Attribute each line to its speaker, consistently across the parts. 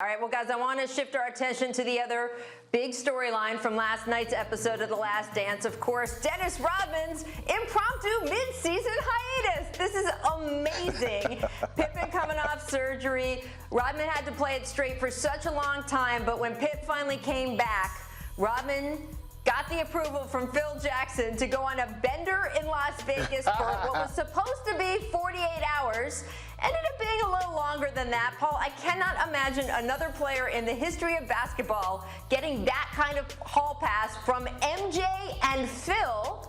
Speaker 1: All right, well, guys, I want to shift our attention to the other big storyline from last night's episode of The Last Dance. Of course, Dennis Rodman's impromptu mid-season hiatus. This is amazing. Pippen coming off surgery. Rodman had to play it straight for such a long time, but when Pip finally came back, Rodman got the approval from Phil Jackson to go on a bender in Las Vegas for what was supposed to be 48 hours. Ended up being a little longer than that. Paul, I cannot imagine another player in the history of basketball getting that kind of hall pass from MJ and Phil.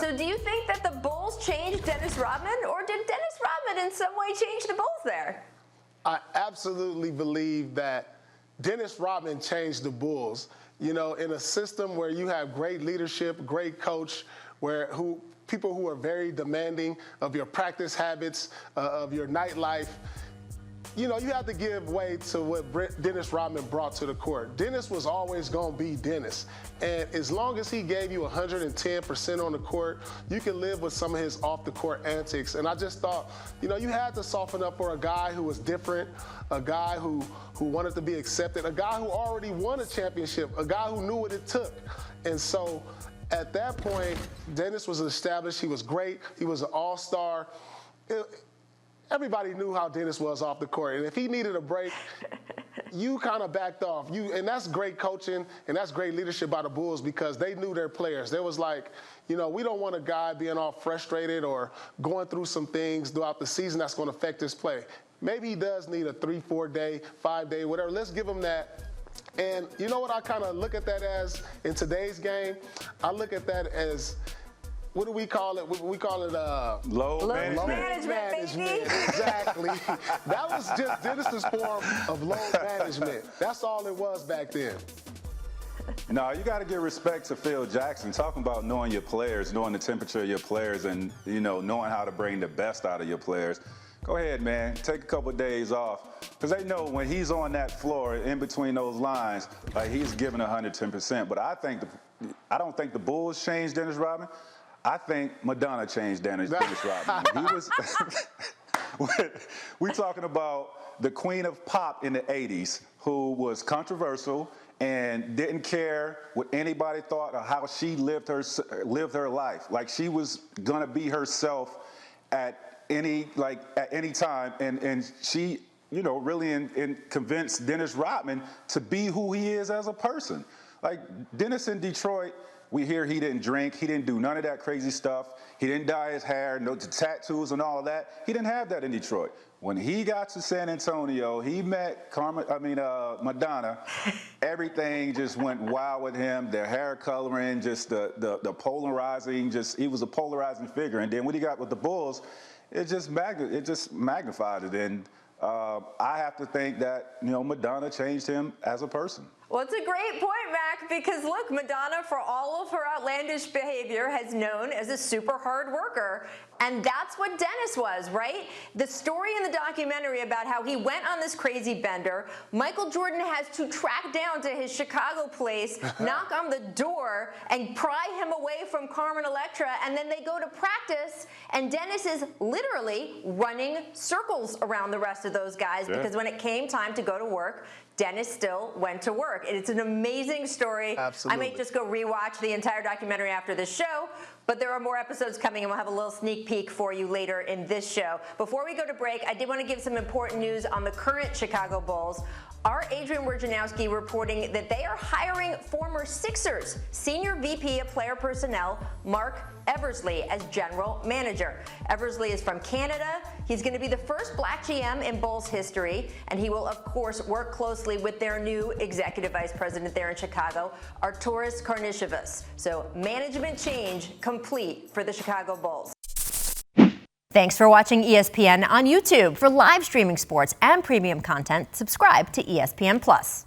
Speaker 1: So do you think that the Bulls changed Dennis Rodman, or did Dennis Rodman in some way change the Bulls there?
Speaker 2: I absolutely believe that Dennis Rodman changed the Bulls. You know, in a system where you have great leadership, great coach, people who are very demanding of your practice habits, of your nightlife, you know, you have to give way to what Dennis Rodman brought to the court. Dennis was always going to be Dennis. And as long as he gave you 110% on the court, you can live with some of his off-the-court antics. And I just thought, you know, you had to soften up for a guy who was different, a guy who wanted to be accepted, a guy who already won a championship, a guy who knew what it took. And so at that point, Dennis was established. He was great. He was an all-star. Everybody knew how Dennis was off the court. And if he needed a break, you kind of backed off. And that's great coaching, and that's great leadership by the Bulls, because they knew their players. They was like, you know, we don't want a guy being all frustrated or going through some things throughout the season that's going to affect his play. Maybe he does need a 3-4 day, 5 day, whatever. Let's give him that. And you know what I kind of look at that as in today's game? I look at that as, what do we call it? We call it
Speaker 3: load
Speaker 1: management.
Speaker 2: Exactly. That was just Dennis's form of load management. That's all it was back then.
Speaker 3: No, you got to give respect to Phil Jackson. Talking about knowing your players, knowing the temperature of your players, and, you know, knowing how to bring the best out of your players. Go ahead, man. Take a couple of days off, because they know when he's on that floor in between those lines, he's giving 110%. But I don't think the Bulls changed Dennis Rodman. I think Madonna changed Dennis Rodman. He was. We're talking about the queen of pop in the 80s, who was controversial and didn't care what anybody thought or how she lived her life. Like, she was gonna be herself at any time, and she, you know, really convinced Dennis Rodman to be who he is as a person. Like, Dennis in Detroit, we hear he didn't drink, he didn't do none of that crazy stuff, he didn't dye his hair, no tattoos and all of that. He didn't have that in Detroit. When he got to San Antonio, he met Madonna. Everything just went wild with him. Their hair coloring, just the polarizing, he was a polarizing figure. And then when he got with the Bulls, it just magnified it. And I have to think that, you know, Madonna changed him as a person.
Speaker 1: Well, it's a great point, Mac, because look, Madonna, for all of her outlandish behavior, has known as a super hard worker. And that's what Dennis was, right? The story in the documentary about how he went on this crazy bender, Michael Jordan has to track down to his Chicago place, knock on the door, and pry him away from Carmen Electra, and then they go to practice, and Dennis is literally running circles around the rest of those guys, because when it came time to go to work, Dennis still went to work. It's an amazing story.
Speaker 2: Absolutely.
Speaker 1: I may just go rewatch the entire documentary after this show, but there are more episodes coming, and we'll have a little sneak peek for you later in this show. Before we go to break, I did want to give some important news on the current Chicago Bulls. Our Adrian Wojnarowski reporting that they are hiring former Sixers Senior VP of Player Personnel, Mark Eversley, as general manager. Eversley is from Canada. He's going to be the first black GM in Bulls history, and he will, of course, work closely with their new executive vice president there in Chicago, Arturas Karnisovas. So management change complete for the Chicago Bulls. Thanks for watching ESPN on YouTube. For live streaming sports and premium content, subscribe to ESPN+.